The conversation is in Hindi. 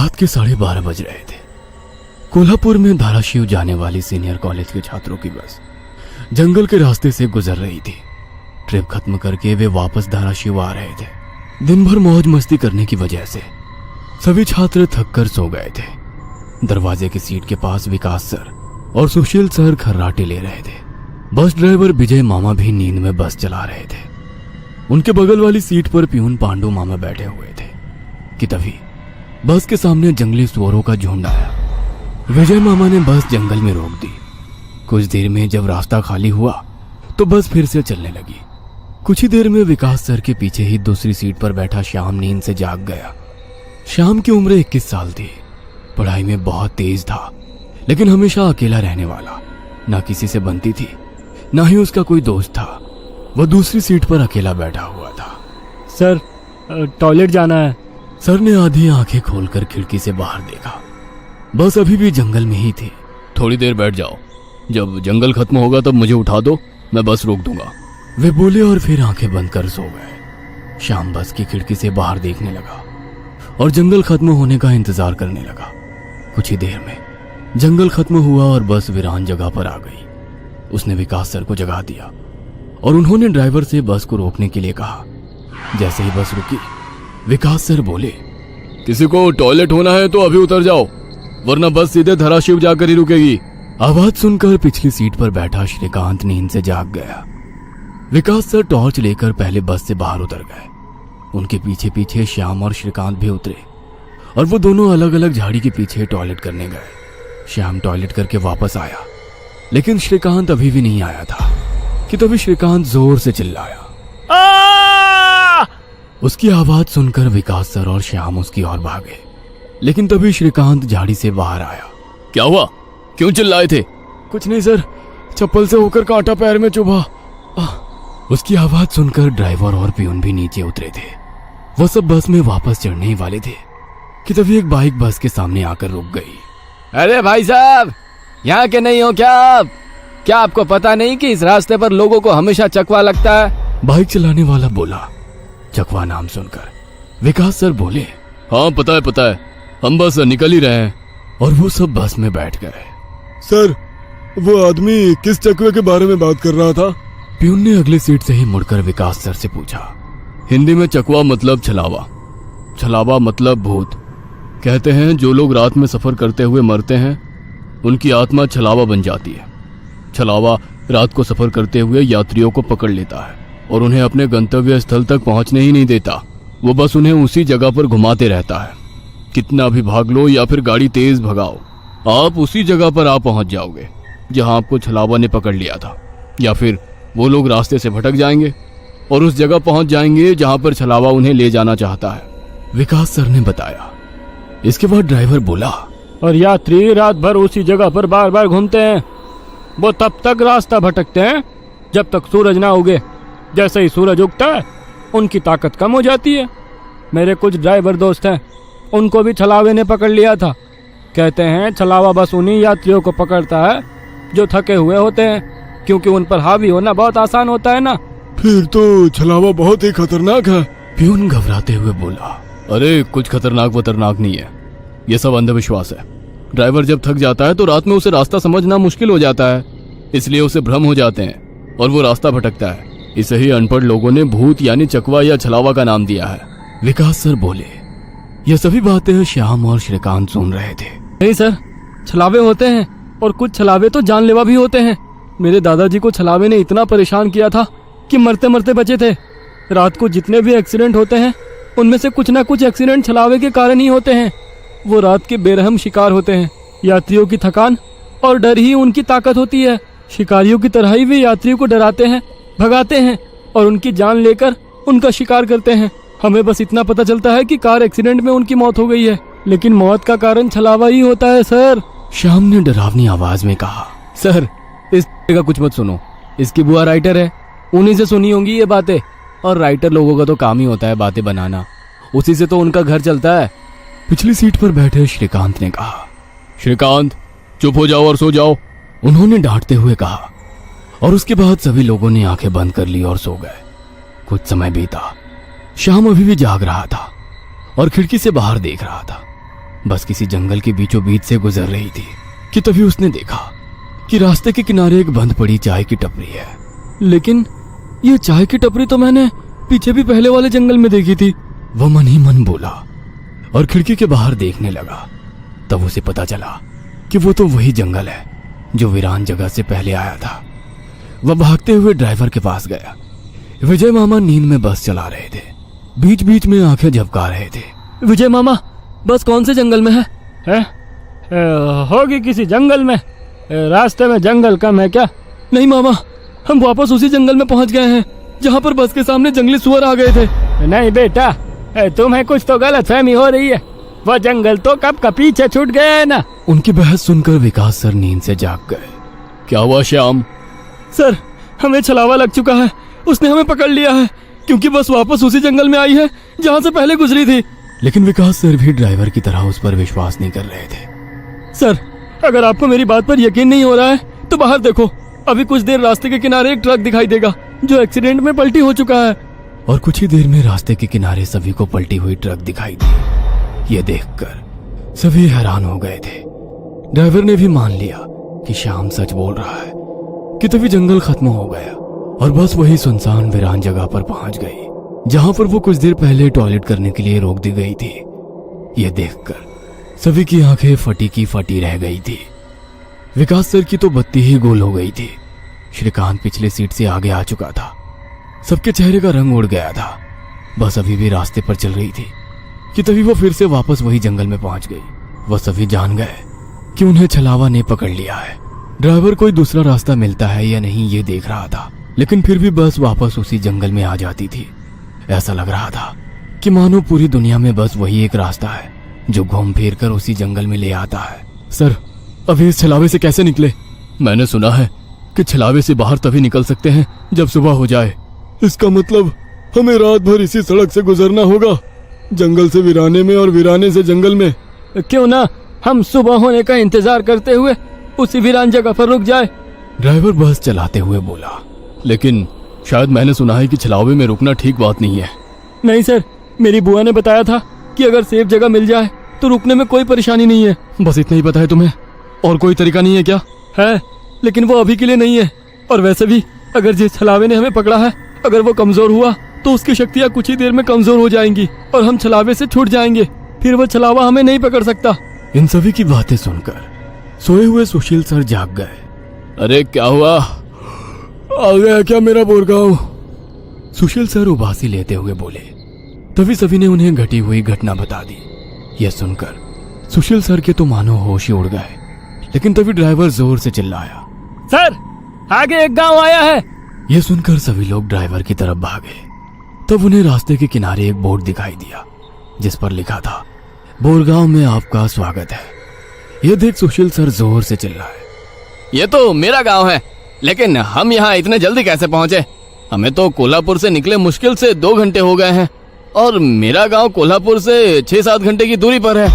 रात के 12:30 बज रहे थे। कोल्हापुर में धाराशिव जाने वाली सीनियर कॉलेज के छात्रों की बस जंगल के रास्ते से गुजर रही थी। ट्रिप खत्म करके वे वापस धाराशिव आ रहे थे। दिन भर मौज मस्ती करने की वजह से सभी छात्र थक कर सो गए थे। दरवाजे की सीट के पास विकास सर और सुशील सर खर्राटे ले रहे थे। बस ड्राइवर विजय मामा भी नींद में बस चला रहे थे। उनके बगल वाली सीट पर प्यून पांडु मामा बैठे हुए थे कि तभी बस के सामने जंगली सुअरों का झुंड आया। विजय मामा ने बस जंगल में रोक दी। कुछ देर में जब रास्ता खाली हुआ तो बस फिर से चलने लगी। कुछ ही देर में विकास सर के पीछे ही दूसरी सीट पर बैठा श्याम नींद से जाग गया। श्याम की उम्र 21 साल थी। पढ़ाई में बहुत तेज था, लेकिन हमेशा अकेला रहने वाला। ना किसी से बनती थी, ना ही उसका कोई दोस्त था। वह दूसरी सीट पर अकेला बैठा हुआ था। सर, टॉयलेट जाना है। सर ने आधी आंखें खोलकर खिड़की से बाहर देखा। बस अभी भी जंगल में ही थी। थोड़ी देर बैठ जाओ, जब जंगल खत्म होगा तब मुझे उठा दो, मैं बस रोक दूंगा। वे बोले और फिर आंखें बंद कर सो गए। श्याम बस की खिड़की से बाहर देखने लगा और जंगल खत्म होने का इंतजार करने लगा। कुछ ही देर में जंगल खत्म हुआ और बस वीरान जगह पर आ गई। उसने विकास सर को जगा दिया और उन्होंने ड्राइवर से बस को रोकने के लिए कहा। जैसे ही बस रुकी, विकास सर बोले, किसी को टॉयलेट होना है तो अभी उतर जाओ, वरना बस सीधे धाराशिव जाकर ही रुकेगी। आवाज सुनकर पिछली सीट पर बैठा श्रीकांत नींद से जाग गया। विकास सर टॉर्च लेकर पहले बस से बाहर उतर गए। उनके पीछे पीछे श्याम और श्रीकांत भी उतरे और वो दोनों अलग अलग झाड़ी के पीछे टॉयलेट करने गए। श्याम टॉयलेट करके वापस आया, लेकिन श्रीकांत अभी भी नहीं आया था कि तभी श्रीकांत जोर से चिल्लाया। उसकी आवाज सुनकर विकास सर और श्याम उसकी ओर भागे, लेकिन तभी श्रीकांत झाड़ी से बाहर आया। क्या हुआ, क्यों चिल्लाए थे? कुछ नहीं सर, चप्पल से होकर कांटा पैर में चुभा। उसकी आवाज सुनकर ड्राइवर और प्यून भी नीचे उतरे थे। वो सब बस में वापस चढ़ने ही वाले थे कि तभी एक बाइक बस के सामने आकर रुक गई। अरे भाई साहब, यहाँ के नहीं हो क्या आप? क्या आपको पता नहीं कि इस रास्ते पर लोगों को हमेशा चकवा लगता है? बाइक चलाने वाला बोला। चकवा नाम सुनकर विकास सर बोले, हाँ पता है, हम बस निकल ही रहे हैं। और वो सब बस में बैठ गए। सर, वो आदमी किस चकवे के बारे में बात कर रहा था? प्यून ने अगली सीट से ही मुड़कर विकास सर से पूछा। हिंदी में चकवा मतलब छलावा, छलावा मतलब भूत। कहते हैं जो लोग रात में सफर करते हुए मरते हैं, उनकी आत्मा छलावा बन जाती है। छलावा रात को सफर करते हुए यात्रियों को पकड़ लेता है और उन्हें अपने गंतव्य स्थल तक पहुंचने ही नहीं देता। वो बस उन्हें उसी जगह पर घुमाते रहता है। कितना भी भाग लो या फिर गाड़ी तेज भगाओ, आप उसी जगह पर आ पहुंच जाओगे जहां आपको छलावा ने पकड़ लिया था। या फिर वो लोग रास्ते से भटक जाएंगे और उस जगह पहुंच जाएंगे जहां पर छलावा उन्हें ले जाना चाहता है, विकास सर ने बताया। इसके बाद ड्राइवर बोला, और यात्री रात भर उसी जगह पर बार बार घूमते हैं। वो तब तक रास्ता भटकते हैं जब तक सूरज ना उगे। जैसे ही सूरज उगता है, उनकी ताकत कम हो जाती है। मेरे कुछ ड्राइवर दोस्त हैं, उनको भी छलावे ने पकड़ लिया था। कहते हैं छलावा बस उन्हीं यात्रियों को पकड़ता है जो थके हुए होते हैं, क्योंकि उन पर हावी होना बहुत आसान होता है ना। फिर तो छलावा बहुत ही खतरनाक है। प्यून घबराते हुए बोला, अरे कुछ खतरनाक नहीं है, ये सब अंधविश्वास है। ड्राइवर जब थक जाता है तो रात में उसे रास्ता समझना मुश्किल हो जाता है, इसलिए उसे भ्रम हो जाते हैं और वो रास्ता भटकता है। इसे ही अनपढ़ लोगों ने भूत यानी चकवा या छलावा का नाम दिया है, विकास सर बोले। यह सभी बातें श्याम और श्रीकांत सुन रहे थे। नहीं सर, छलावे होते हैं और कुछ छलावे तो जानलेवा भी होते हैं। मेरे दादाजी को छलावे ने इतना परेशान किया था कि मरते मरते बचे थे। रात को जितने भी एक्सीडेंट होते हैं, उनमें से कुछ ना कुछ एक्सीडेंट छलावे के कारण ही होते हैं। वो रात के बेरहम शिकार होते हैं। यात्रियों की थकान और डर ही उनकी ताकत होती है। शिकारियों की तरह ही वे यात्रियों को डराते हैं, भगाते हैं और उनकी जान लेकर उनका शिकार करते हैं। हमें बस इतना पता चलता है कि कार एक्सीडेंट में उनकी मौत हो गई है, लेकिन मौत का कारण छलावा ही होता है सर। श्याम ने डरावनी आवाज में कहा। सर, इस का कुछ मत सुनो, इसकी बुआ राइटर है, उन्हीं से सुनी होंगी ये बातें। और राइटर लोगों का तो काम ही होता है बातें बनाना, उसी से तो उनका घर चलता है। पिछली सीट पर बैठे श्रीकांत ने कहा। श्रीकांत, चुप हो जाओ और सो जाओ, उन्होंने डांटते हुए कहा। और उसके बाद सभी लोगों ने आंखें बंद कर ली और सो गए। कुछ समय बीता। श्याम अभी भी जाग रहा था और खिड़की से बाहर देख रहा था। बस किसी जंगल के बीचों बीच से गुजर रही थी कि तभी उसने देखा कि रास्ते के किनारे एक बंद पड़ी चाय की टपरी है। लेकिन ये चाय की टपरी तो मैंने पीछे भी पहले वाले जंगल में देखी थी। वह मन ही मन बोला और खिड़की के बाहर देखने लगा। तब उसे पता चला कि वो तो वही जंगल है जो वीरान जगह से पहले आया था। वह भागते हुए ड्राइवर के पास गया। विजय मामा नींद में बस चला रहे थे, बीच बीच में आंखें झपका रहे थे। विजय मामा, बस कौन से जंगल में है? होगी किसी जंगल में। रास्ते में जंगल कम है क्या? नहीं मामा, हम वापस उसी जंगल में पहुंच गए हैं जहां पर बस के सामने जंगली सुअर आ गए थे। नहीं बेटा, तुम्हें कुछ तो गलतफहमी हो रही है। वो जंगल तो कब का पीछे छूट गया है ना। उनकी बहस सुनकर विकास सर नींद से जाग गए। क्या हुआ श्याम? सर, हमें छलावा लग चुका है। उसने हमें पकड़ लिया है क्योंकि बस वापस उसी जंगल में आई है जहां से पहले गुजरी थी। लेकिन विकास सर भी ड्राइवर की तरह उस पर विश्वास नहीं कर रहे थे। सर, अगर आपको मेरी बात पर यकीन नहीं हो रहा है तो बाहर देखो। अभी कुछ देर रास्ते के किनारे एक ट्रक दिखाई देगा जो एक्सीडेंट में पलटी हो चुका है। और कुछ ही देर में रास्ते के किनारे सभी को पलटी हुई ट्रक दिखाई दी। ये देखकर सभी हैरान हो गए थे। ड्राइवर ने भी मान लिया कि श्याम सच बोल रहा है कि तभी जंगल खत्म हो गया और बस वही सुनसान वीरान जगह पर पहुंच गई जहां पर वो कुछ देर पहले टॉयलेट करने के लिए रोक दी गई थी। ये देखकर सभी की आंखें फटी की फटी रह गई थी। विकास सर की तो बत्ती ही गोल हो गई थी। श्रीकांत पिछले सीट से आगे आ चुका था। सबके चेहरे का रंग उड़ गया था। बस अभी भी रास्ते पर चल रही थी कि तभी वो फिर से वापस वही जंगल में पहुंच गई। वह सभी जान गए कि उन्हें छलावा ने पकड़ लिया है। ड्राइवर कोई दूसरा रास्ता मिलता है या नहीं ये देख रहा था, लेकिन फिर भी बस वापस उसी जंगल में आ जाती थी। ऐसा लग रहा था कि मानो पूरी दुनिया में बस वही एक रास्ता है जो घूम फिर कर उसी जंगल में ले आता है। सर, अभी इस छलावे से कैसे निकले? मैंने सुना है कि छलावे से बाहर तभी निकल सकते हैं जब सुबह हो जाए। इसका मतलब हमें रात भर इसी सड़क से गुजरना होगा, जंगल से वीराने में और वीराने से जंगल में। क्यों ना हम सुबह होने का इंतजार करते हुए उसी वीरान जगह पर रुक जाए। ड्राइवर बस चलाते हुए बोला। लेकिन शायद मैंने सुना है कि छलावे में रुकना ठीक बात नहीं है। नहीं सर, मेरी बुआ ने बताया था कि अगर सेफ जगह मिल जाए तो रुकने में कोई परेशानी नहीं है। बस इतना ही पता है तुम्हें? और कोई तरीका नहीं है क्या? है, लेकिन वो अभी के लिए नहीं है। और वैसे भी अगर जिस छलावे ने हमें पकड़ा है, अगर वो कमजोर हुआ तो उसकी शक्तियाँ कुछ ही देर में कमजोर हो जाएंगी और हम छलावे से छूट जाएंगे। फिर वो छलावा हमें नहीं पकड़ सकता। इन सभी की बातें सुनकर सोए हुए सुशील सर जाग गए। अरे क्या हुआ? आ गया क्या मेरा बोरगांव? सुशील सर उबासी लेते हुए बोले। तभी सभी ने उन्हें घटी हुई घटना बता दी। यह सुनकर सुशील सर के तो मानो होश ही उड़ गए। लेकिन तभी ड्राइवर जोर से चिल्लाया, सर, आगे एक गांव आया है। यह सुनकर सभी लोग ड्राइवर की तरफ भागे। तब उन्हें रास्ते के किनारे एक बोर्ड दिखाई दिया जिस पर लिखा था, बोरगांव में आपका स्वागत है। यह देख सुशील सर जोर से चिल्लाए, ये तो मेरा गांव है, लेकिन हम यहाँ इतने जल्दी कैसे पहुंचे? हमें तो कोल्हापुर से निकले मुश्किल से 2 घंटे हो गए हैं और मेरा गांव कोल्हापुर से 6-7 घंटे की दूरी पर है।